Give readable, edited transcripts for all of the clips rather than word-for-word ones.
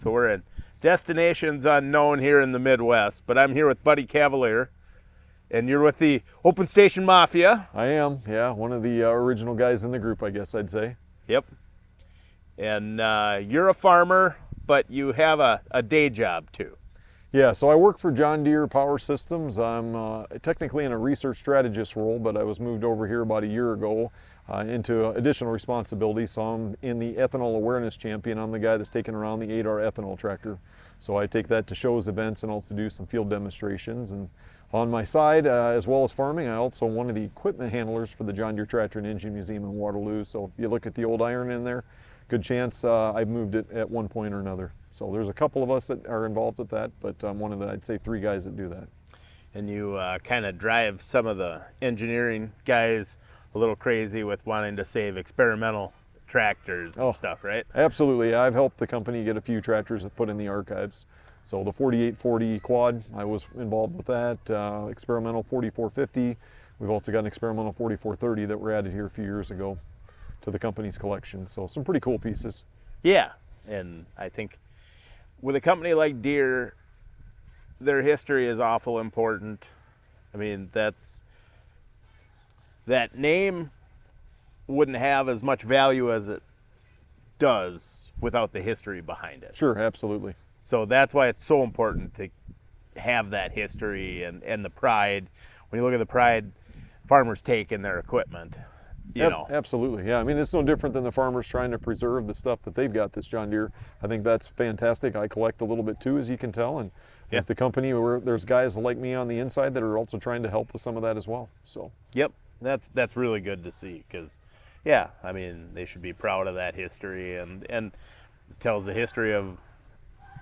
So we're in destinations unknown here in the Midwest, but I'm here with Buddy Kavalier, and you're with the Open Station Mafia. I am, yeah, one of the original guys in the group, I guess I'd say. Yep. And you're a farmer, but you have a day job too. Yeah, so I work for John Deere Power Systems. I'm technically in a research strategist role, but I was moved over here about a year ago into additional responsibilities. So I'm in the ethanol awareness champion. I'm the guy that's taking around the 8R ethanol tractor. So I take that to shows, events, and also do some field demonstrations. And on my side, as well as farming, I also one of the equipment handlers for the John Deere Tractor and Engine Museum in Waterloo. So if you look at the old iron in there, good chance I've moved it at one point or another. So there's a couple of us that are involved with that, but I'm one of the, I'd say, 3 guys that do that. And you kind of drive some of the engineering guys a little crazy with wanting to save experimental tractors and stuff, right? Absolutely. I've helped the company get a few tractors put in the archives. So the 4840 quad, I was involved with that. Experimental 4450. We've also got an experimental 4430 that were added here a few years ago to the company's collection. So some pretty cool pieces. Yeah, and I think with a company like Deere, their history is awful important. I mean, that name wouldn't have as much value as it does without the history behind it. Sure, absolutely. So that's why it's so important to have that history and the pride. When you look at the pride farmers take in their equipment, you know. Absolutely, yeah. I mean, it's no different than the farmers trying to preserve the stuff that they've got, this John Deere. I think that's fantastic. I collect a little bit too, as you can tell, and at the company, there's guys like me on the inside that are also trying to help with some of that as well. So. Yep, that's really good to see, because, yeah, I mean, they should be proud of that history, and it tells the history of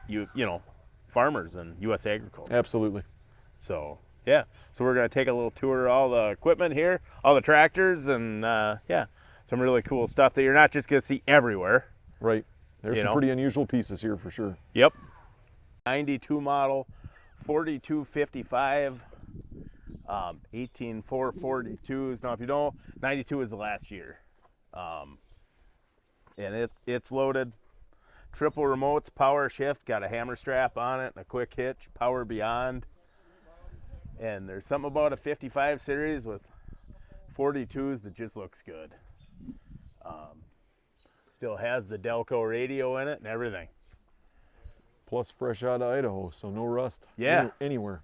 you know, farmers and U.S. agriculture. Absolutely. So. Yeah, so we're going to take a little tour of all the equipment here, all the tractors, and yeah, some really cool stuff that you're not just going to see everywhere. Right. There's some pretty unusual pieces here for sure. Yep. 92 model, 4255, 18442s. Now, if you don't, 92 is the last year. And it's loaded. Triple remotes, power shift, got a hammer strap on it and a quick hitch, power beyond. And there's something about a 55 series with 42s that just looks good. Still has the Delco radio in it and everything. Plus fresh out of Idaho, so no rust. Yeah. Anywhere.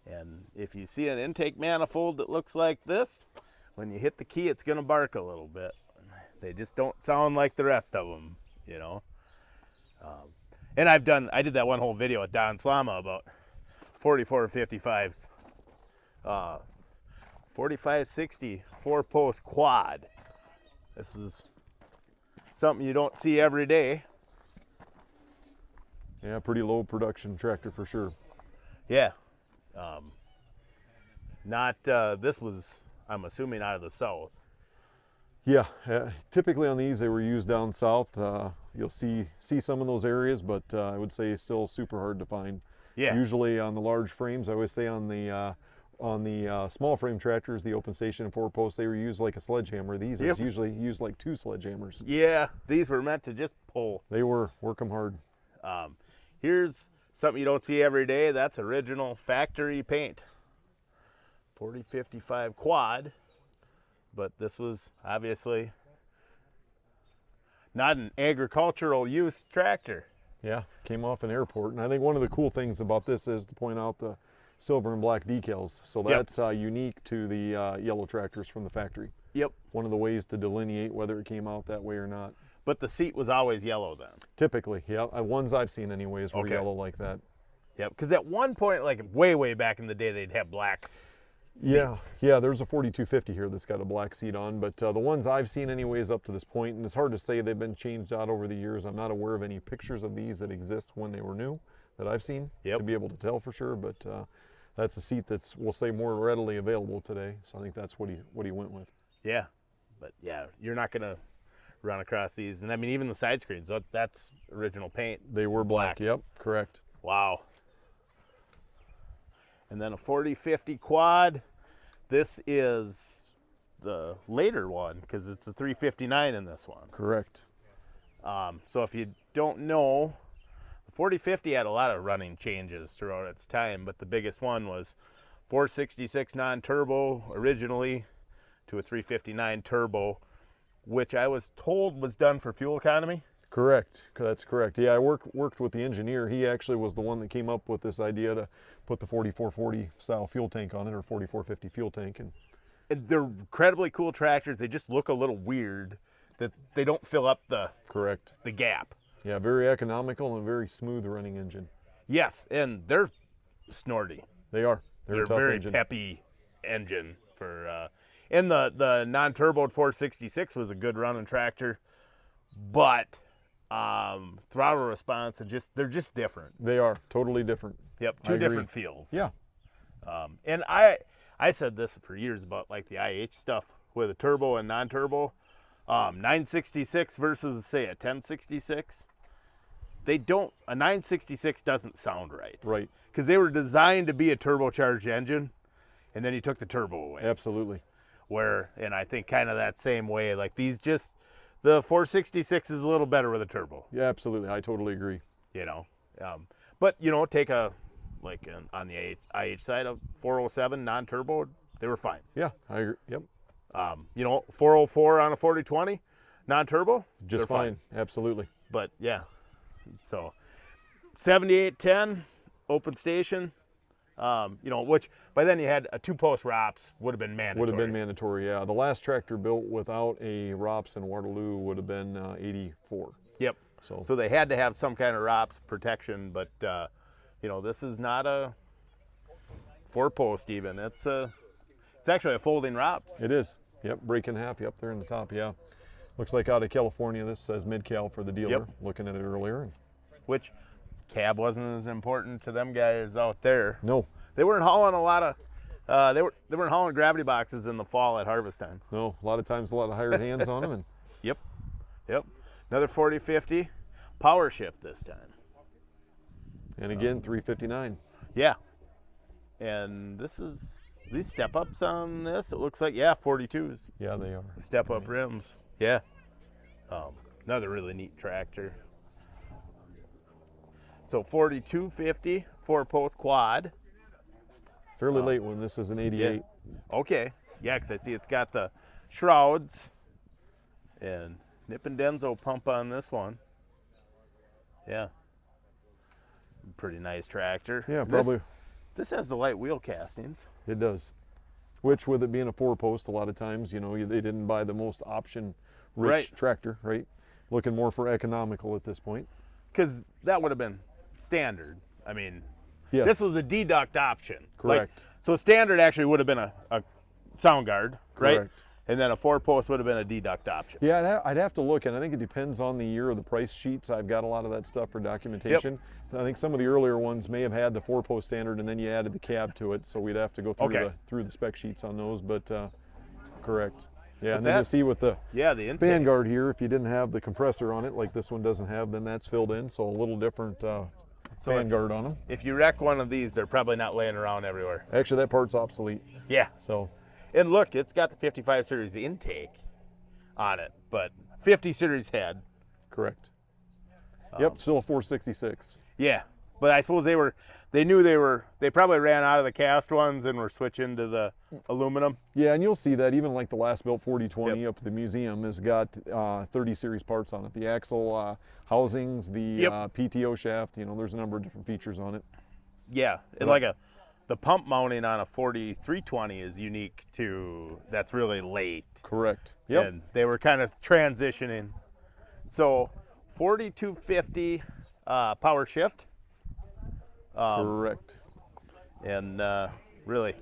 And if you see an intake manifold that looks like this, when you hit the key, it's going to bark a little bit. They just don't sound like the rest of them, you know. And I did that one whole video with Don Slama about 4455s. 4560 4-post quad. This is something you don't see every day. Yeah, pretty low production tractor for sure. Yeah. This was, I'm assuming, out of the south. Yeah, typically on these they were used down south. You'll see some of those areas, but I would say still super hard to find. Yeah. Usually on the large frames, I always say on the small frame tractors, the Open Station and 4-post, they were used like a sledgehammer. These is usually used like 2 sledgehammers. Yeah, these were meant to just pull. They were, work them hard. Here's something you don't see every day. That's original factory paint. 4055 quad, but this was obviously not an agricultural use tractor. Yeah, came off an airport, and I think one of the cool things about this is to point out the silver and black decals. So that's unique to the yellow tractors from the factory. Yep. One of the ways to delineate whether it came out that way or not. But the seat was always yellow then? Typically, yeah. Ones I've seen anyways were yellow like that. Yep, because at one point, like way back in the day, they'd have black seats. Yeah, there's a 4250 here that's got a black seat on, but the ones I've seen anyways up to this point, and it's hard to say, they've been changed out over the years. I'm not aware of any pictures of these that exist when they were new that I've seen to be able to tell for sure, but that's a seat that's, we'll say, more readily available today. So I think that's what he went with. Yeah, but yeah, you're not gonna run across these. And I mean, even the side screens, that's original paint. They were black. Yep, correct. Wow. And then a 4050 quad. This is the later one because it's a 359 in this one. Correct. So if you don't know, 4050 had a lot of running changes throughout its time, but the biggest one was 466 non-turbo originally to a 359 turbo, which I was told was done for fuel economy. Correct. That's correct. Yeah, I worked with the engineer. He actually was the one that came up with this idea to put the 4440 style fuel tank on it, or 4450 fuel tank. And they're incredibly cool tractors. They just look a little weird that they don't fill up the correct the gap. Yeah, very economical and very smooth running engine. Yes, and they're snorty. They are. They're a tough very engine. peppy engine for. And the non-turbo 466 was a good running tractor, but throttle response and they're just different. They are totally different. Yep, two different feels. Yeah. And I said this for years about like the IH stuff with a turbo and non-turbo. 966 versus say a 1066. A 966 doesn't sound right. Right. Because they were designed to be a turbocharged engine, and then you took the turbo away. Absolutely. And I think kind of that same way, like the 466 is a little better with a turbo. Yeah, absolutely. I totally agree. But take on the IH side of 407 non-turbo, they were fine. Yeah, I agree. Yep. 404 on a 4020 non-turbo, just fine. Absolutely. But yeah, so 7810 open station, which by then you had a 2-post ROPS would have been mandatory. Would have been mandatory, yeah. The last tractor built without a ROPS in Waterloo would have been 84. Yep. So they had to have some kind of ROPS protection, but this is not a 4-post even. It's actually a folding ROPS. It is. Yep, break in half. Yep, there in the top. Yeah, looks like out of California. This says mid-cal for the dealer. Yep. Looking at it earlier. Which cab wasn't as important to them guys out there. No, they weren't hauling a lot of. They weren't hauling gravity boxes in the fall at harvest time. No, a lot of times a lot of hired hands on them. And Yep. Another 4050, power shift this time. And again, 359. Yeah. And these step ups on this, it looks like 42s. Yeah, they are. Step up rims. Yeah. Another really neat tractor. So 4250, 4-post quad. Fairly late one. This is an 88. Yeah. Okay. Yeah, because I see it's got the shrouds and Nip and Denso pump on this one. Yeah. Pretty nice tractor. Yeah, probably. This has the light wheel castings. It does. Which, with it being a 4-post, a lot of times, they didn't buy the most option-rich tractor, right? Looking more for economical at this point. Because that would have been standard. I mean, yes. This was a deduct option. Correct. So standard actually would have been a sound guard, right? Correct. And then a 4-post would have been a deduct option. Yeah, I'd have to look, and I think it depends on the year of the price sheets. I've got a lot of that stuff for documentation. Yep. I think some of the earlier ones may have had the 4-post standard, and then you added the cab to it, so we'd have to go through the spec sheets on those. But correct. Yeah, but and then you see with the Vanguard here, if you didn't have the compressor on it, like this one doesn't have, then that's filled in, so a little different Vanguard on them. If you wreck one of these, they're probably not laying around everywhere. Actually, that part's obsolete. Yeah. So. And look, it's got the 55 series intake on it, but 50 series head. Correct. Yep, still a 466. Yeah, but I suppose they probably ran out of the cast ones and were switching to the aluminum. Yeah, and you'll see that even like the last built 4020 up at the museum has got 30 series parts on it. The axle housings, the PTO shaft, there's a number of different features on it. Yeah, and the pump mounting on a 4320 is unique too. That's really late. Correct. Yep. And they were kind of transitioning. So 4250 power shift. Correct. And really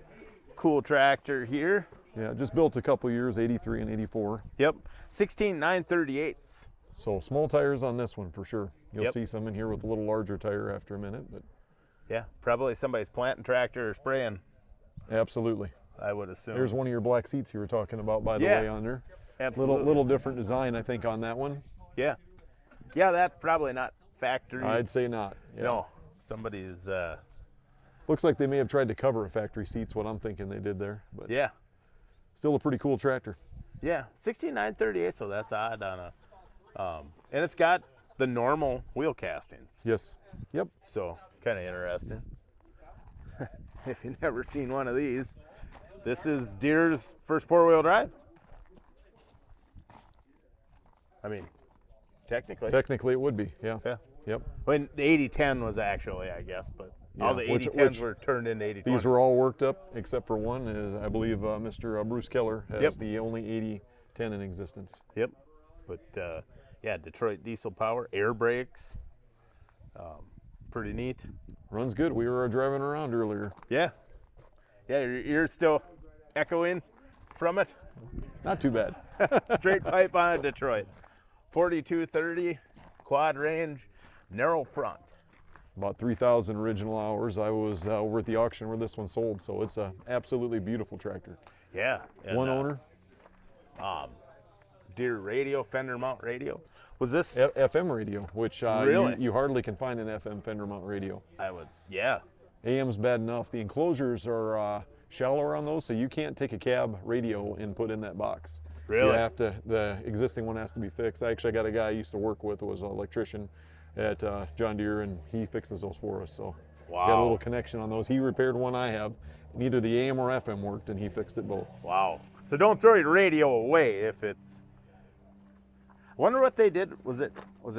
cool tractor here. Yeah, just built a couple years, 83 and 84. Yep. 16 938s. So small tires on this one for sure. You'll see some in here with a little larger tire after a minute, but. Yeah, probably somebody's planting tractor or spraying. Absolutely. I would assume. There's one of your black seats you were talking about, by the way, on there. Absolutely. Little different design, I think, on that one. Yeah. Yeah, that's probably not factory. I'd say not. Yeah. No, somebody's. Looks like they may have tried to cover a factory seat's what I'm thinking they did there. But yeah. Still a pretty cool tractor. Yeah, 16 938, so that's odd on a. And it's got the normal wheel castings. Yes. Yep. So kind of interesting. If you've never seen one of these, this is Deere's first 4-wheel drive. I mean, technically. Technically, it would be. Yeah. Yeah. Yep. When the 8010 was actually, I guess, but all the Yeah, 8010s were turned into 8020s. These were all worked up except for one. Is I believe Mr. Bruce Keller has Yep. the only 8010 in existence. Yep. But yeah, Detroit diesel power, air brakes. Pretty neat. Runs good. We were driving around earlier. Yeah. Yeah, your ears still echoing from it. Not too bad. Straight pipe on a Detroit. 4230, quad range, narrow front. About 3,000 original hours. I was over at the auction where this one sold, so it's a absolutely beautiful tractor. Yeah. And, One owner. Deere radio, fender mount radio. Was this? FM radio, which Really? you hardly can find an FM fender mount radio. I would, yeah. AM's bad enough. The enclosures are shallower on those, so you can't take a cab radio and put in that box. Really? You have to. The existing one has to be fixed. I actually got a guy I used to work with who was an electrician at John Deere, and he fixes those for us. So Wow. got a little connection on those. He repaired one I have. Neither the AM or FM worked, and he fixed it both. Wow. So don't throw your radio away if it's. I wonder what they did. Was it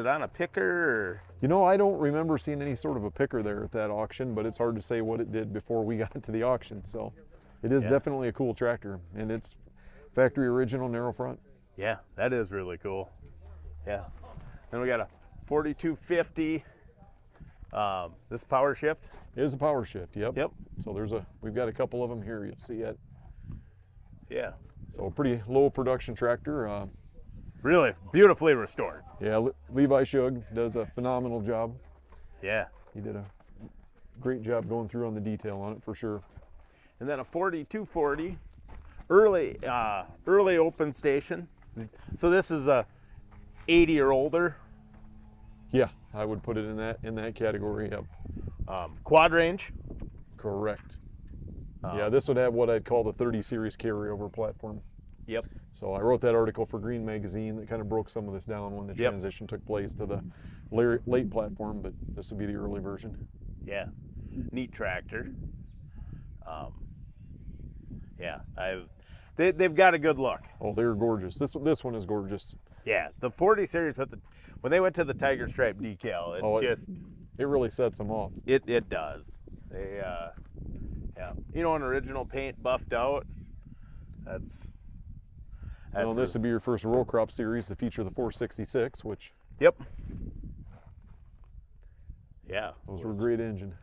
on a picker or? You know, I don't remember seeing any sort of a picker there at that auction, but it's hard to say what it did before we got to the auction. So it is Yeah. definitely a cool tractor, and it's factory original narrow front. Yeah, that is really cool. Yeah. Then we got a 4250. This power shift. It is a power shift. Yep. Yep. So we've got a couple of them here. You'll see it. Yeah. So a pretty low production tractor. Really beautifully restored. Yeah, Levi Shug does a phenomenal job. Yeah. He did a great job going through on the detail on it for sure. And then a 4240, early open station. So this is a 80 or older. Yeah, I would put it in that category. Yep. Quad range. Correct. Yeah, this would have what I'd call the 30 series carryover platform. Yep. So I wrote that article for Green Magazine that kind of broke some of this down when the Yep. transition took place to the late platform, but this would be the early version. Yeah. Neat tractor. Yeah. They've got a good look. Oh, they're gorgeous. This one is gorgeous. Yeah. The 40 series when they went to the tiger stripe decal, It really sets them off. it does. They yeah. You know, an original paint buffed out. That's Well, this would be your first row crop series to feature the 466, which Yep. Yeah. those were a great engine.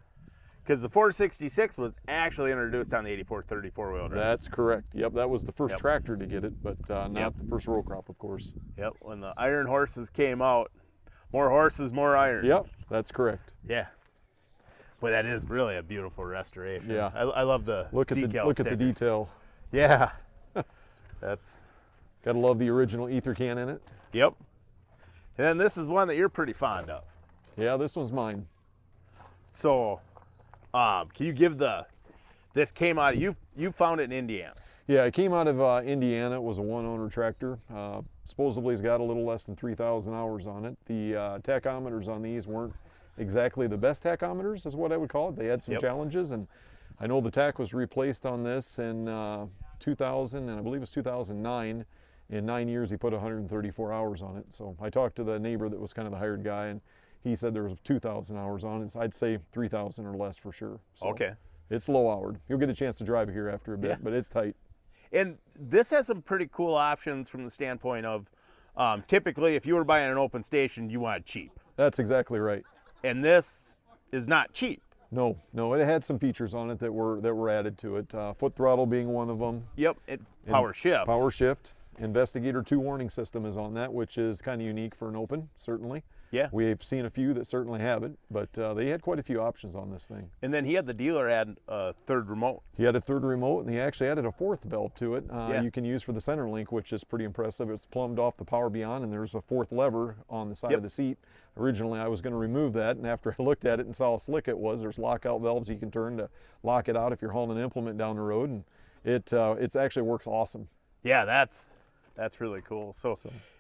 Because the 466 was actually introduced on the 8430 4-wheel drive. That's correct. Yep, that was the first Yep. tractor to get it, but not Yep. the first row crop, of course. Yep. When the iron horses came out, more horses, more iron. Yep, that's correct. Yeah. Boy, that is really a beautiful restoration. Yeah. I love the Look at the stickers. detail. Yeah. That's. Gotta love the original ether can in it. Yep. And then this is one that you're pretty fond of. Yeah, this one's mine. So, can you give this came out of, you found it in Indiana. Yeah, it came out of Indiana. It was a one-owner tractor. Supposedly it's got a little less than 3,000 hours on it. The tachometers on these weren't exactly the best tachometers, is what I would call it. They had some Yep. challenges, and I know the tach was replaced on this in 2000, and I believe it was 2009. In 9 years, he put 134 hours on it. So I talked to the neighbor that was kind of the hired guy, and he said there was 2,000 hours on it. So I'd say 3,000 or less for sure. So Okay. it's low-houred. You'll get a chance to drive it here after a bit, Yeah. but it's tight. And this has some pretty cool options from the standpoint of, typically, if you were buying an open station, you want it cheap. That's exactly right. And this is not cheap. No, it had some features on it that were added to it. Foot throttle being one of them. Yep. Power shift. Power shift. Investigator 2 warning system is on that, which is kind of unique for an open, certainly. Yeah. We've seen a few that certainly have it, but they had quite a few options on this thing. And then he had the dealer add a third remote. He had a third remote, and he actually added a fourth valve to it. Yeah. You can use for the center link, which is pretty impressive. It's plumbed off the power beyond, and there's a fourth lever on the side Yep. of the seat. Originally, I was going to remove that, and after I looked at it and saw how slick it was, there's lockout valves you can turn to lock it out if you're hauling an implement down the road, and it actually works awesome. Yeah, that's really cool. So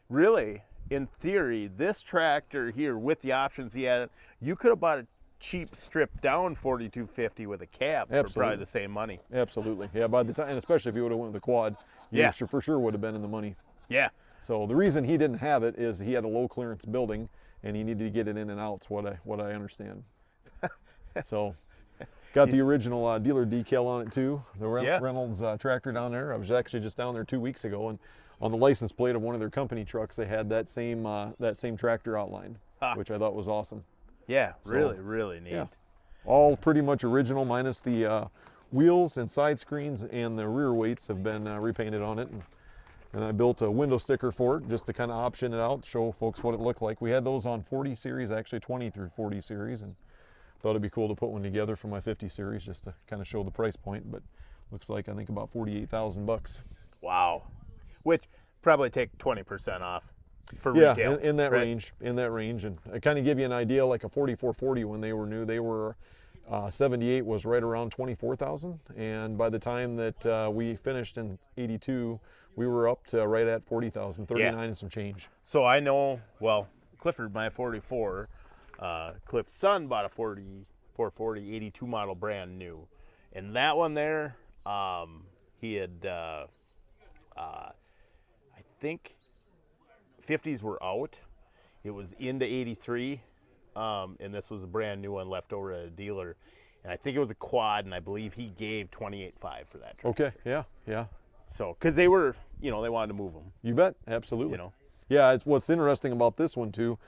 really, in theory, this tractor here with the options he had, you could have bought a cheap stripped down 4250 with a cab for probably the same money. Absolutely. Yeah, by the time, and especially if you would have went with the quad, you for sure would have been in the money. Yeah. So the reason he didn't have it is he had a low clearance building and he needed to get it in and out, is what I understand. So got the original dealer decal on it too, the Reynolds tractor down there. I was actually just down there 2 weeks ago, and on the license plate of one of their company trucks, they had that same tractor outlined, which I thought was awesome. Yeah, so, really neat. Yeah. All pretty much original, minus the wheels and side screens, and the rear weights have been repainted on it. And I built a window sticker for it just to kind of option it out, show folks what it looked like. We had those on 40 series, actually 20 through 40 series, and thought it'd be cool to put one together for my 50 series just to kind of show the price point. But looks like I think about 48,000 bucks. Wow, which probably take 20% off for retail. In that range, and I kind of give you an idea, like a 4440 when they were new, they were 78 was right around 24,000, and by the time that we finished in 82, we were up to right at 40,000, 39 and some change. So I know, well, Clifford, my 44, Cliff's son bought a 440 82 model brand new, and that one there, he had, I think 50s were out. It was into 83, and this was a brand new one left over at a dealer, and I think it was a quad, and I believe he gave 28.5 for that truck. Okay, yeah. So, because they were, they wanted to move them. You bet, absolutely. Yeah, it's what's interesting about this one too.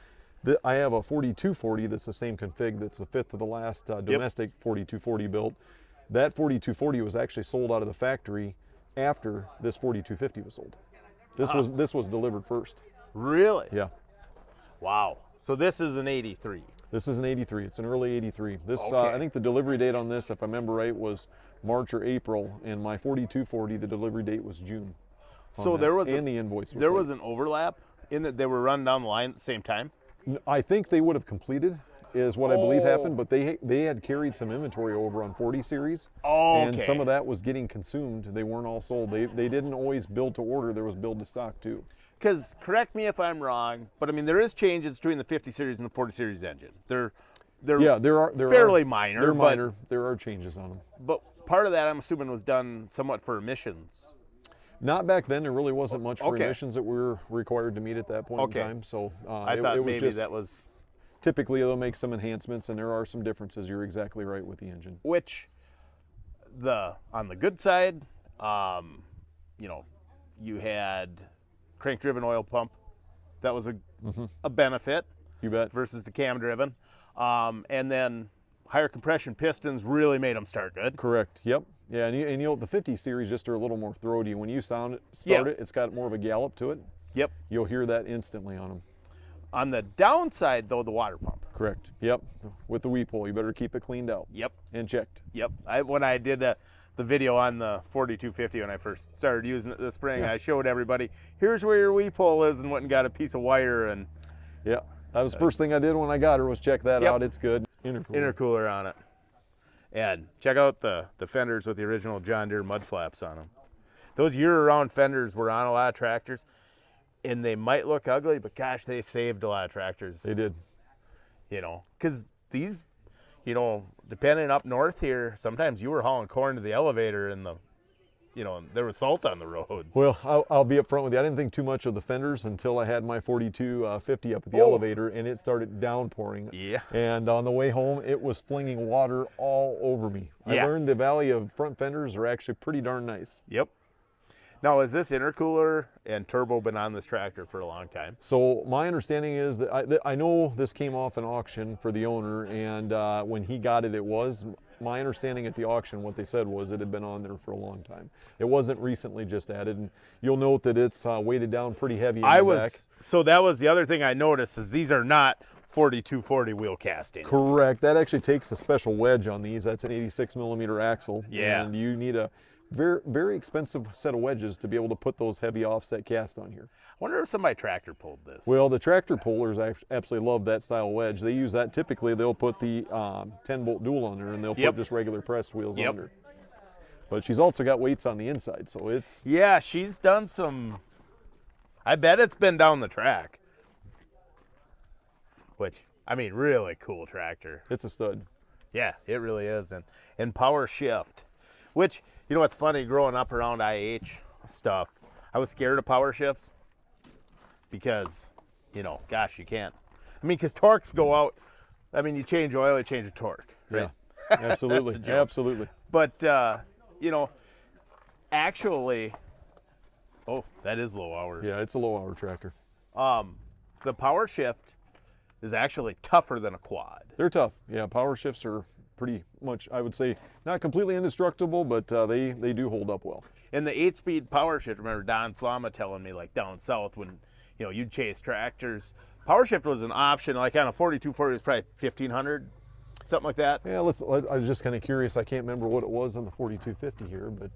I have a 4240 that's the same config. That's the fifth of the last domestic 4240 built. That 4240 was actually sold out of the factory after this 4250 was sold. This was delivered first. Really? Yeah. Wow. So this is an 83. This is an 83. It's an early 83. This I think the delivery date on this, if I remember right, was March or April, and my 4240, the delivery date was June. So there was the invoice was there was an overlap in that they were run down the line at the same time. I think they would have completed, is what I believe happened, but they had carried some inventory over on 40 series, and some of that was getting consumed. They weren't all sold. They didn't always build to order. There was build to stock too. Because, correct me if I'm wrong, but I mean there is changes between the 50 series and the 40 series engine. They're fairly minor. They're minor. There are changes on them. But part of that, I'm assuming, was done somewhat for emissions. Not back then. There really wasn't much for emissions that we were required to meet at that point in time. So I thought maybe just, that was. Typically, they'll make some enhancements, and there are some differences. You're exactly right with the engine. Which, on the good side, you had crank-driven oil pump. That was a benefit. You bet. Versus the cam-driven, and then higher compression pistons really made them start good. Correct. Yep. Yeah, and the 50 series just are a little more throaty. When you start it, it's got more of a gallop to it. Yep. You'll hear that instantly on them. On the downside, though, the water pump. Correct. Yep. With the weep hole, you better keep it cleaned out. Yep. And checked. Yep. When I did the video on the 4250 when I first started using it this spring, I showed everybody, here's where your weep hole is, and went and got a piece of wire. And yeah, that was the first thing I did when I got her was check that out. It's good. Intercooler on it. And check out the fenders with the original John Deere mud flaps on them. Those year-round fenders were on a lot of tractors, and they might look ugly, but gosh, they saved a lot of tractors. They did. Because these, depending up north here, sometimes you were hauling corn to the elevator and there was salt on the roads. Well, I'll be up front with you. I didn't think too much of the fenders until I had my 4250 up at the elevator, and it started downpouring. Yeah. And on the way home, it was flinging water all over me. I learned the value of front fenders are actually pretty darn nice. Yep. Now, has this intercooler and turbo been on this tractor for a long time? So my understanding is that I know this came off an auction for the owner, and when he got it, it was. My understanding at the auction, what they said was it had been on there for a long time. It wasn't recently just added, and you'll note that it's weighted down pretty heavy in the back. So that was the other thing I noticed, is these are not 4240 wheel castings. Correct. That actually takes a special wedge on these. That's an 86 millimeter axle. Yeah. And you need a very, very expensive set of wedges to be able to put those heavy offset cast on here. I wonder if somebody tractor pulled this. Well, the tractor pullers absolutely love that style wedge. They use that typically. They'll put the 10-bolt dual on there, and they'll put just regular pressed wheels under. But she's also got weights on the inside, so it's... Yeah, she's done some... I bet it's been down the track. which, I mean, really cool tractor. It's a stud. Yeah, it really is. And power shift, which, you know what's funny, growing up around IH stuff, I was scared of power shifts because, you know, gosh, you can't. I mean, because torques go out. I mean, you change oil, you change the torque, right? Yeah, absolutely, absolutely. But, you know, actually, oh, that is low hours. Yeah, it's a low hour tractor. The power shift is actually tougher than a quad. They're tough. Yeah, power shifts are pretty much, I would say, not completely indestructible, but they do hold up well. And the 8-speed power shift, remember Don Slama telling me, like down south when, you know, you'd chase tractors, power shift was an option. Like on a 4240, it was probably 1500, something like that. Yeah, I was just kind of curious. I can't remember what it was on the 4250 here, but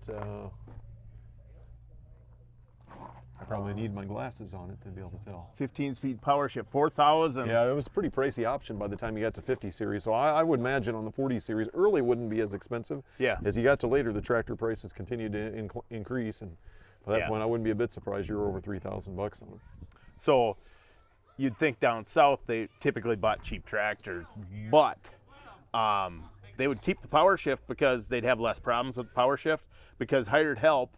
I probably need my glasses on it to be able to tell. 15-speed power shift, 4,000. Yeah, it was a pretty pricey option by the time you got to 50 series. So I would imagine on the 40 series, early wouldn't be as expensive. Yeah. As you got to later, the tractor prices continued to increase, and by that point, I wouldn't be a bit surprised you're over 3,000 bucks on them. So you'd think down south they typically bought cheap tractors, but they would keep the power shift because they'd have less problems with the power shift because hired help,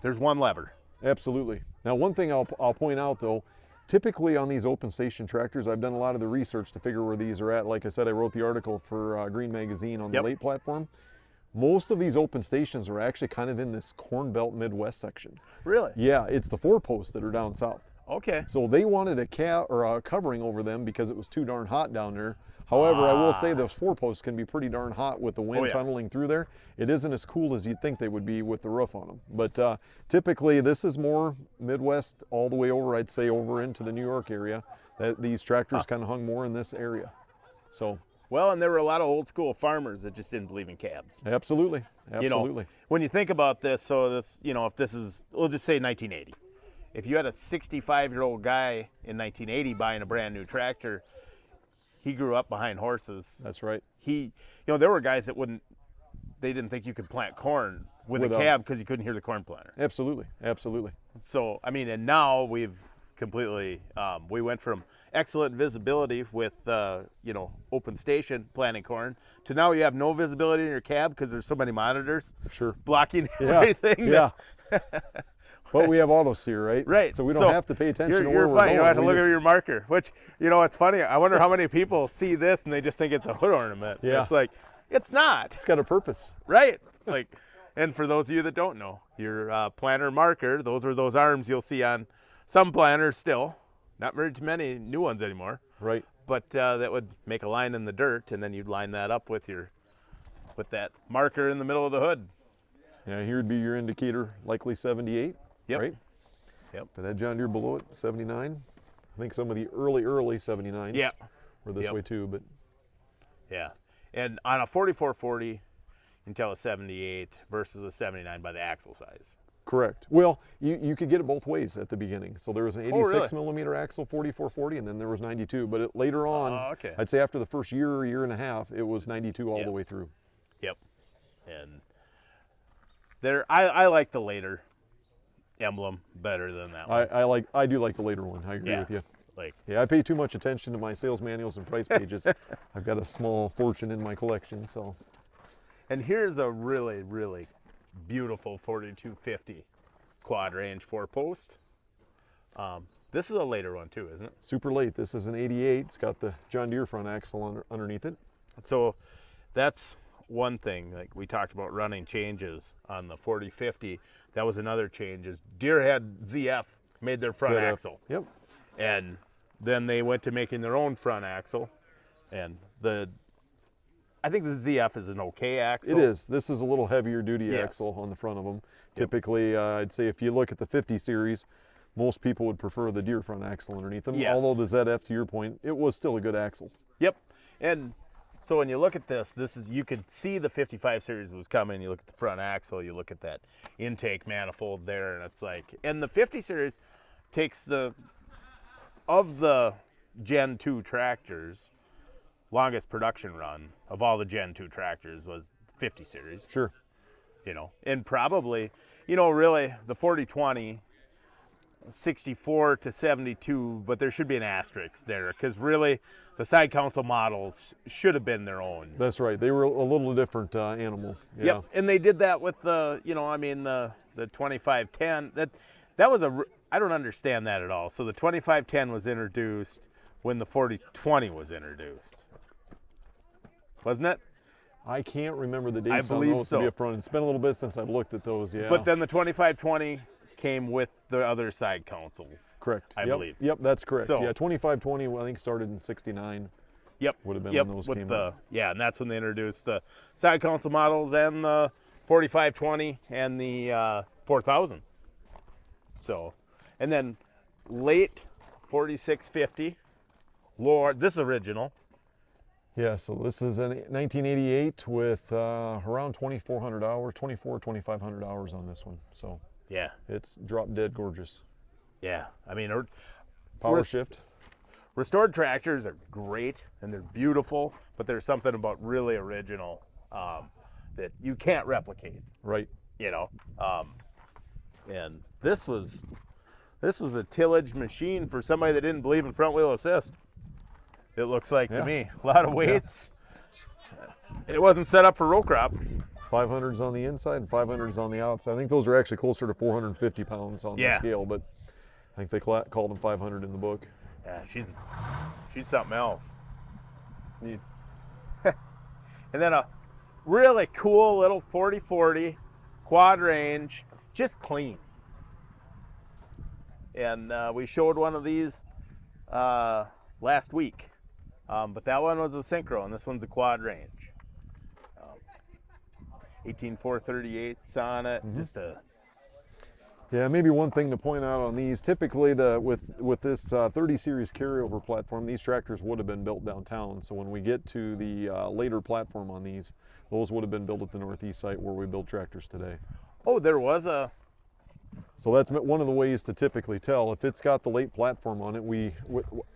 there's one lever. Absolutely. Now, one thing I'll point out though, typically on these open station tractors, I've done a lot of the research to figure where these are at. Like I said, I wrote the article for Green Magazine on the late platform. Most of these open stations are actually kind of in this Corn Belt Midwest section. Really? Yeah, it's the 4-posts that are down south. Okay. So they wanted a covering over them because it was too darn hot down there. However, I will say those 4-posts can be pretty darn hot with the wind tunneling through there. It isn't as cool as you'd think they would be with the roof on them. But typically this is more Midwest all the way over, I'd say over into the New York area. These tractors kind of hung more in this area. So. Well, and there were a lot of old school farmers that just didn't believe in cabs. Absolutely, absolutely. You know, when you think about this, so this, you know, if this is, we'll just say 1980. If you had a 65-year-old guy in 1980 buying a brand new tractor, he grew up behind horses. That's right. You know, there were guys that they didn't think you could plant corn with a cab because you couldn't hear the corn planter. Absolutely, absolutely. So, I mean, and now we've completely, we went from excellent visibility with, you know, open station planting corn to now you have no visibility in your cab because there's so many monitors blocking everything. Yeah. But we have autos here, right? Right. So we don't have to pay attention to where we're fine. going. You don't have to look at your marker, which, you know, it's funny. I wonder how many people see this and they just think it's a hood ornament. Yeah. It's like, it's not. It's got a purpose. Right. Like, and for those of you that don't know, your planter marker, those are those arms you'll see on some planters still. Not very many new ones anymore. Right. But that would make a line in the dirt, and then you'd line that up with that marker in the middle of the hood. Yeah, here would be your indicator, likely 78. Yep. Right? Yep. But that John Deere below it, 79. I think some of the early 79s were this way too. But yeah, and on a 4440, you can tell a 78 versus a 79 by the axle size. Correct. Well, you could get it both ways at the beginning. So there was an 86 millimeter axle 4440, and then there was 92. But later on, I'd say after the first year and a half, it was 92 all the way through. Yep. And I like the later emblem better than that one. I do like the later one. I agree with you. Yeah, I pay too much attention to my sales manuals and price pages. I've got a small fortune in my collection, so. And here's a really, really beautiful 4250 quad range 4-post. This is a later one too, isn't it? Super late. This is an 88. It's got the John Deere front axle underneath it. So that's one thing. Like we talked about running changes on the 4050. That was another change. Is Deere had ZF made their front axle. Yep. And then they went to making their own front axle, and I think the ZF is an okay axle. It is. This is a little heavier duty axle on the front of them. Typically, I'd say if you look at the 50 series, most people would prefer the Deere front axle underneath them. Although the ZF, to your point, it was still a good axle. Yep. And so when you look at this is, you could see the 55 series was coming. You look at the front axle, you look at that intake manifold there, and it's like, and the 50 series takes of the Gen 2 tractors, longest production run of all the Gen 2 tractors was 50 series. Sure. You know, and probably, you know, really the 4020, 64 to 72, but there should be an asterisk there because really the side console models should have been their own. That's right. They were a little different animal. Yeah. Yep, and they did that with the, the 2510. That was I don't understand that at all. So the 2510 was introduced when the 4020 was introduced, wasn't it? I can't remember the dates on believe those, so. to be upfront. It's been a little bit since I've looked at those, yeah. But then the 2520 came with the other side consoles. Correct. I believe. Yep, that's correct. So, yeah, 2520, I think, started in 69. Yep. Would have been yep, when those with came the, out. Yeah, and that's when they introduced the side console models and the 4520 and the 4000. So, and then late 4650, Lord, this is original. Yeah, so this is in 1988 with around 2,400 hours, 2,500 hours on this one. So Yeah. it's drop dead gorgeous. Yeah. I mean, Power shift. restored tractors are great and they're beautiful, but there's something about really original that you can't replicate, Right. And this was a tillage machine for somebody that didn't believe in front wheel assist. It looks like to Yeah. me a lot of weights. It wasn't set up for row crop. 500s on the inside and 500s on the outside. I think those are actually closer to 450 pounds on the Yeah. scale, but I think they called them 500 in the book. Yeah, she's something else. And then a really cool little 4040 quad range, just clean. And we showed one of these last week, but that one was a synchro, and this one's a quad range. 18438s on it, just a. Yeah, maybe one thing to point out on these, typically with this 30 series carryover platform, these tractors would have been built downtown. So when we get to the later platform on these, those would have been built at the Northeast site where we build tractors today. Oh, there was a. So that's one of the ways to typically tell. If it's got the late platform on it, we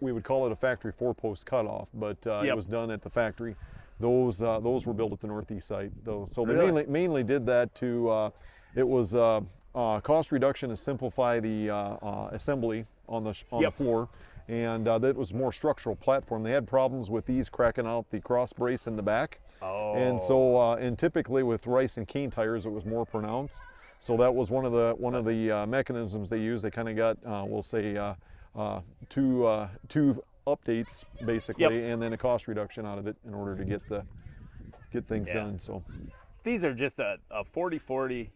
would call it a factory 4-post cutoff, but Yep. it was done at the factory. Those were built at the Northeast site. So they Really? mainly did that to, it was cost reduction to simplify the assembly on the Yep. floor, and that was more structural platform. They had problems with these cracking out the cross brace in the back, Oh. and so and typically with rice and cane tires it was more pronounced. So that was one of the mechanisms they used. They kind of got we'll say two updates basically, Yep. and then a cost reduction out of it in order to get things Yeah. done. So These are just a 4040.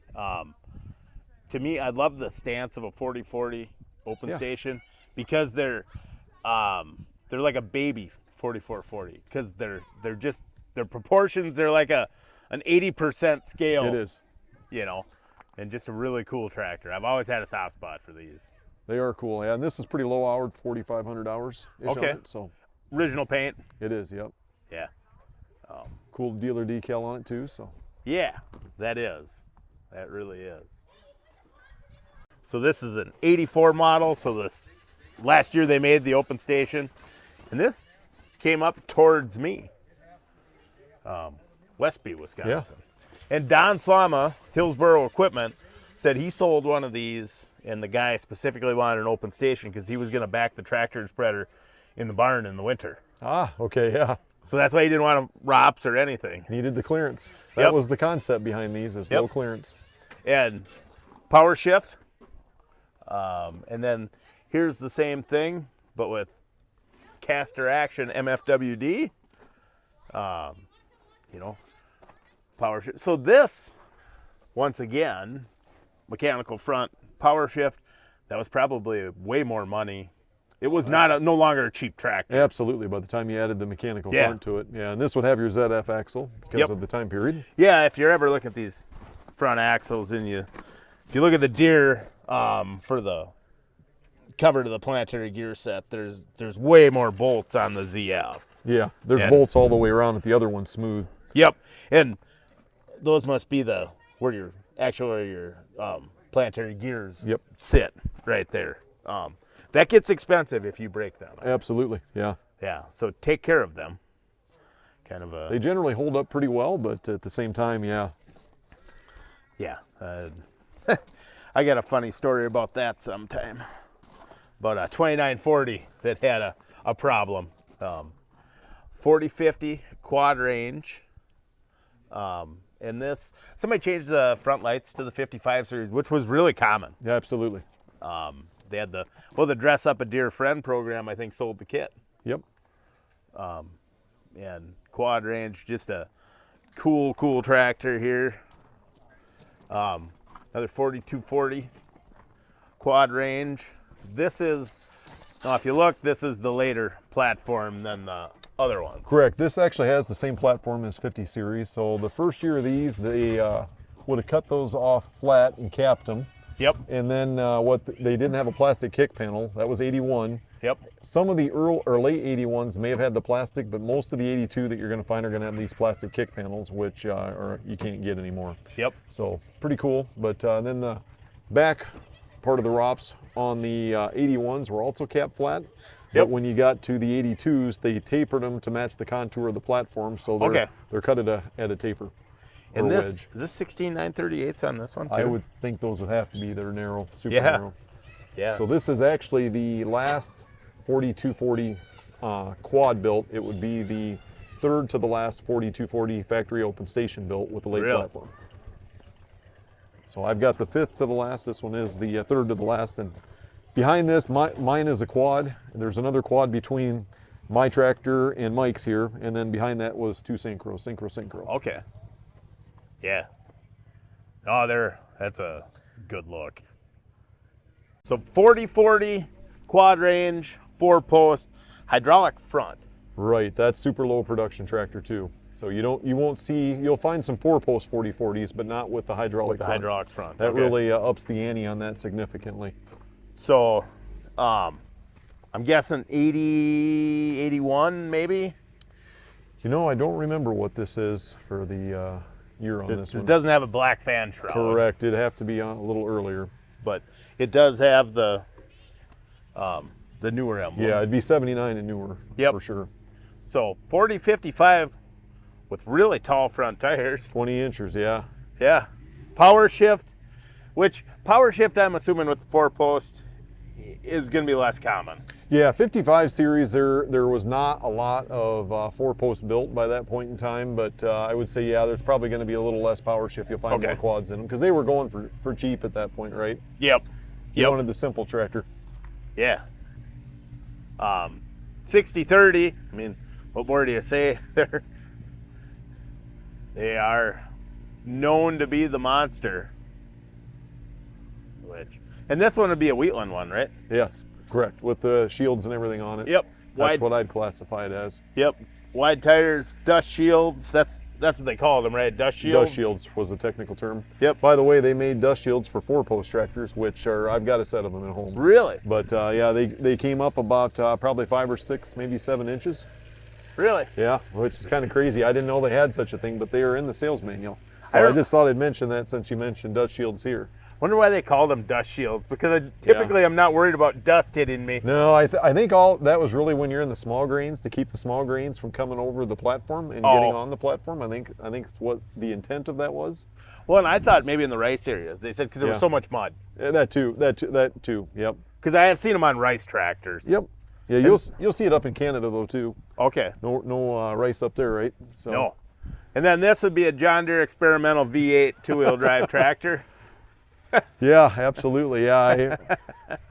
To me, I love the stance of a 4040 open Yeah. station because they're like a baby 4440 because they're just their proportions. They're like an 80% scale. it is. And just a really cool tractor. I've always had a soft spot for these. They are cool, yeah. And this is pretty low hour, 4,500 hours. Okay. On it, so Original paint. it is. Yep. Yeah. Cool dealer decal on it too. So Yeah, that is. That really is. So this is an 84 model. So this last year they made the open station, and this came up towards me, Westby, Wisconsin. And Don Slama, Hillsboro Equipment, said he sold one of these, and the guy specifically wanted an open station because he was going to back the tractor and spreader in the barn in the winter. okay, yeah. So that's why he didn't want ROPS or anything. Needed the clearance. That Yep. was the concept behind these, is Yep. low clearance. And power shift. And then here's the same thing, but with caster action MFWD. Power shift. So this, once again, mechanical front power shift. That was probably way more money. It was no longer a cheap tractor. Absolutely. By the time you added the mechanical Yeah. front to it, yeah. And this would have your ZF axle because Yep. of the time period. Yeah, if you're ever looking at these front axles and if you look at the Deere for the cover to the planetary gear set, there's way more bolts on the ZF. Yeah. There's And- bolts all the way around, but the other one's smooth. Yep, and those must be where your planetary gears Yep. sit right there. That gets expensive if you break them. Absolutely. Yeah. Yeah, so take care of them. Kind of They generally hold up pretty well, but at the same time, yeah. yeah. I got a funny story about that sometime. but a 2940 that had a problem. 4050 quad range. And this, somebody changed the front lights to the 55 series, which was really common. Yeah, absolutely. They had the Dress Up a Deere Friend program, I think, sold the kit. Yep. And quad range, just a cool tractor here. Another 4240 quad range. This is, now if you look, this is the later platform than the other ones. Correct. This actually has the same platform as 50 series. So the first year of these, they would have cut those off flat and capped them. Yep. And then they didn't have a plastic kick panel. That was 81. Yep. Some of the early or late 81s may have had the plastic, but most of the 82 that you're going to find are going to have these plastic kick panels, which you can't get anymore. Yep. So pretty cool. But then the back part of the ROPS on the 81s were also capped flat. Yep. But when you got to the 82s, they tapered them to match the contour of the platform, so they're cut at a taper. And or this, wedge. is this 16 938s on this one too? I would think those would have to be. They're narrow, super Yeah. narrow. Yeah. So this is actually the last 4240 quad built. It would be the third to the last 4240 factory open station built with the late Really? platform. So I've got the fifth to the last. This one is the third to the last. And behind this, mine is a quad. There's another quad between my tractor and Mike's here, and then behind that was two synchro. Okay. Yeah. Oh, that's a good look. So 4040 quad range, 4-post, hydraulic front. Right, that's super low production tractor too. So you'll find some 4-post 4040s, but not with the hydraulic front. Hydraulic front. That okay. really ups the ante on that significantly. So, I'm guessing 80, 81 maybe? You know, I don't remember what this is for the year on this one. It doesn't have a black fan shroud. Correct, it'd have to be a little earlier. But it does have the newer emblem. Yeah, it'd be 79 and newer, Yep. for sure. So 4055 with really tall front tires. 20 inches, yeah. Yeah. Power shift, which power shift I'm assuming with the 4-post is going to be less common. Yeah, 55 series, there was not a lot of 4-post built by that point in time, but I would say, yeah, there's probably going to be a little less power shift. You'll find more quads in them because they were going for cheap at that point, right? Yep. You wanted the simple tractor. Yeah. 60/30, I mean, what more do you say? They are known to be the monster. And this one would be a Wheatland one, right? Yes, correct, with the shields and everything on it. Yep. That's what I'd classify it as. Yep. Wide tires, dust shields. That's what they called them, right? Dust shields. Dust shields was a technical term. Yep. By the way, they made dust shields for 4-post tractors, which I've got a set of them at home. Really? But yeah, they came up about probably 5 or 6, maybe 7 inches. Really? Yeah, which is kind of crazy. I didn't know they had such a thing, but they are in the sales manual. So I just thought I'd mention that since you mentioned dust shields here. Wonder why they call them dust shields, because typically I'm not worried about dust hitting me. No, I think all that was really when you're in the small grains, to keep the small grains from coming over the platform and getting on the platform. I think it's what the intent of that was. Well, and I thought maybe in the rice areas. They said because there was so much mud. Yeah, that too. Yep. Because I have seen them on rice tractors. Yep. Yeah, you'll see it up in Canada though too. Okay. No rice up there, right? So. No. And then this would be a John Deere experimental V8 2-wheel drive tractor. Yeah, absolutely. Yeah,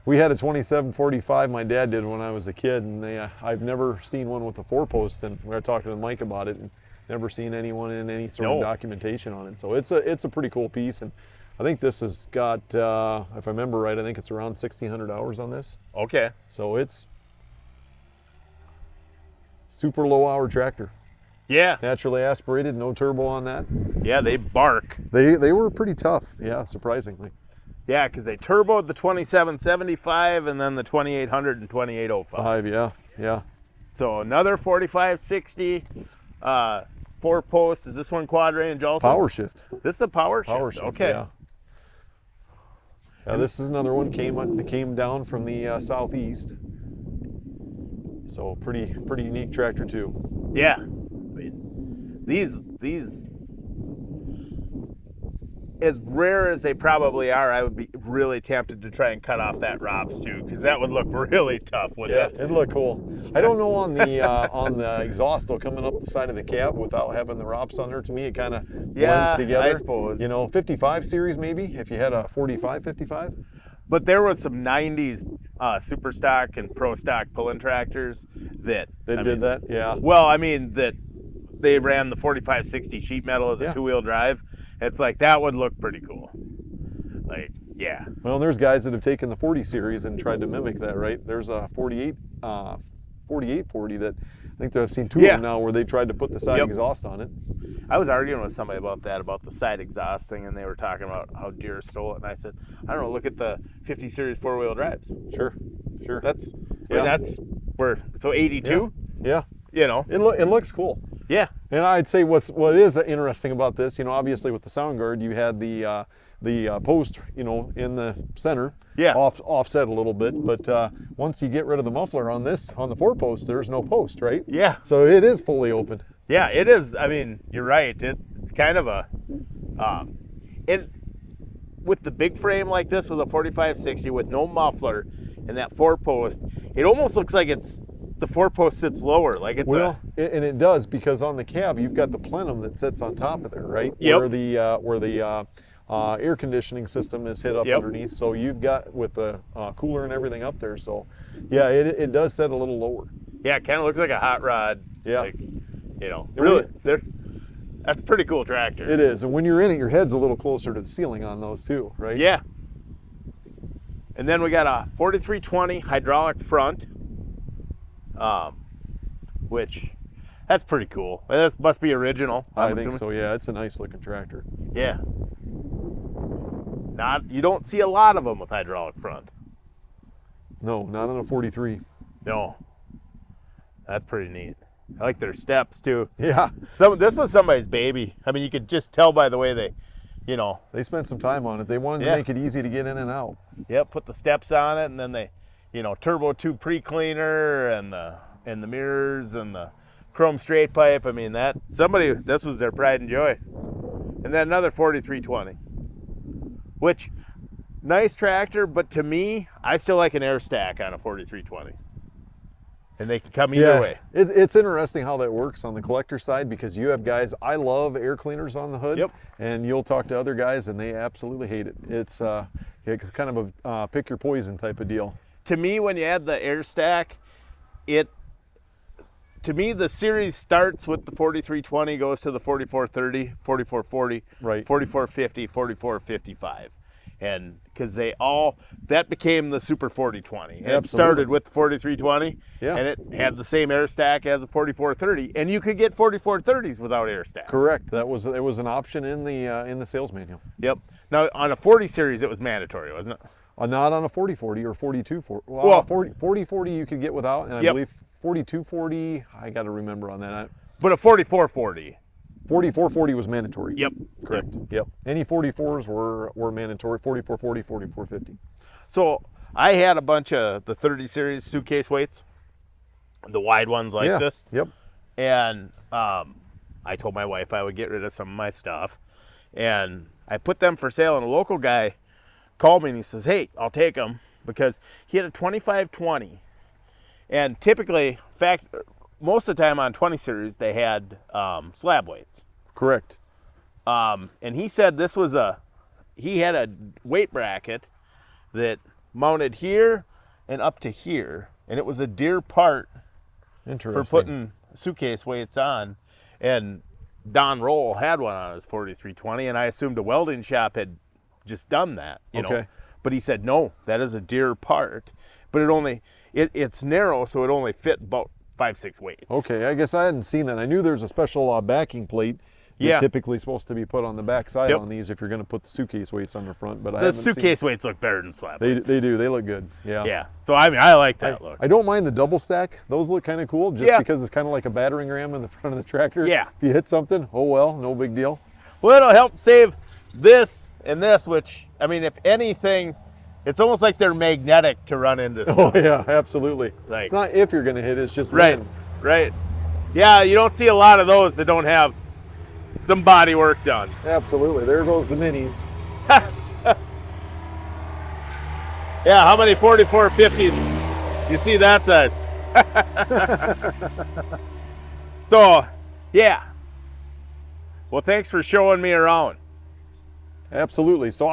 we had a 2745. My dad did when I was a kid, and I've never seen one with a 4-post. And we were talking to Mike about it, and never seen anyone in any sort of documentation on it. So it's a pretty cool piece, and I think this has got, if I remember right, I think it's around 1,600 hours on this. Okay. So it's super low hour tractor. Yeah. Naturally aspirated, no turbo on that. Yeah, they bark. They were pretty tough, yeah, surprisingly. Yeah, because they turboed the 2775 and then the 2800 and 2805. Yeah. So another 4560, 4-post. Is this one quad range also? Power shift. This is a power shift. Okay. Yeah. Yeah, this is another one came down from the southeast. So pretty unique tractor too. Yeah. I mean, these as rare as they probably are, I would be really tempted to try and cut off that ROPS too, because that would look really tough, wouldn't it? It'd look cool. I don't know on the exhaust though, coming up the side of the cab without having the ROPS on there. To me, it kind of blends together. I suppose. 55 series maybe, if you had a 45, 55. But there was some 90s super stock and pro stock pulling tractors that did that. Yeah. Well, I mean that they ran the 4560 sheet metal as a two-wheel drive. It's like that would look pretty cool. Like, yeah. Well, there's guys that have taken the 40 series and tried to mimic that, right? There's a 4840 that I think I've seen two of them now where they tried to put the side exhaust on it. I was arguing with somebody about the side exhaust thing, and they were talking about how Deere stole it, and I said, I don't know, look at the 50 series four-wheel drives. Sure. That's where, so 82? Yeah. It looks cool. Yeah. And I'd say what is interesting about this, obviously with the sound guard, you had the post, in the center, offset a little bit. But once you get rid of the muffler on the 4-post, there's no post, right? Yeah. So it is fully open. Yeah, it is. I mean, you're right. It's kind of a, with the big frame like this with a 4560 with no muffler and that 4-post, it almost looks like the 4-post sits lower, like it's and it does, because on the cab you've got the plenum that sits on top of there, right? Yep. Where the air conditioning system is hit up underneath, so you've got with the cooler and everything up there. So yeah, it does set a little lower. Yeah, it kind of looks like a hot rod. Yeah. Like, really, that's a pretty cool tractor. It is, and when you're in it, your head's a little closer to the ceiling on those too, right? Yeah. And then we got a 4320 hydraulic front. Which that's pretty cool. This must be original. I think so. Yeah, it's a nice looking tractor. Yeah. You don't see a lot of them with hydraulic front. No, not on a 43. No. That's pretty neat. I like their steps too. Yeah. This was somebody's baby. I mean, you could just tell by the way they spent some time on it. They wanted to make it easy to get in and out. Yep. Put the steps on it, and then they, turbo tube pre-cleaner and the mirrors and the chrome straight pipe. I mean, this was their pride and joy. And then another 4320, which nice tractor, but to me, I still like an air stack on a 4320. And they can come either way. It's interesting how that works on the collector side, because you have guys, I love air cleaners on the hood, and you'll talk to other guys and they absolutely hate it. It's kind of a pick your poison type of deal. To me, when you add the air stack, to me, the series starts with the 4320, goes to the 4430, 4440, right, 4450, 4455. And because that became the Super 4020. And it started with the 4320, and it had the same air stack as a 4430, and you could get 4430s without air stacks. Correct. It was an option in the sales manual. Yep. Now on a 40 series, it was mandatory, wasn't it? Not on a 4040 or 4240. Well, 4040 you could get without, and I believe 4240, I got to remember on that. But a 4440. 4440 was mandatory. Yep. Correct. Yep. Any 44s were mandatory. 4440, 4450. So I had a bunch of the 30 series suitcase weights, the wide ones like this. Yep. And I told my wife I would get rid of some of my stuff, and I put them for sale, and a local guy called me and he says, hey, I'll take them, because he had a 2520, and typically, in fact, most of the time on 20 series they had slab weights. Correct. And he said he had a weight bracket that mounted here and up to here, and it was a Deere part for putting suitcase weights on. And Don Roll had one on his 4320, and I assumed a welding shop had just done that, you know. But he said, no, that is a Deere part, but it's narrow, so it only fit about 5-6 weights. Okay, I guess I hadn't seen that. I knew there's a special backing plate that's typically supposed to be put on the back side on these if you're going to put the suitcase weights on the front. But the suitcase weights look better than slab weights. They do. They look good. Yeah. Yeah. So I mean, I like that look. I don't mind the double stack. Those look kind of cool, just because it's kind of like a battering ram in the front of the tractor. Yeah. If you hit something, oh well, no big deal. Well, it'll help save this and this, which, I mean, if anything, it's almost like they're magnetic to run into stuff. Oh yeah, absolutely. Like, it's not if you're going to hit, it's just when. Right. Yeah, you don't see a lot of those that don't have some body work done. Absolutely. There goes the minis. Yeah, how many 4450s you see that size? So, yeah. Well, thanks for showing me around. Absolutely. So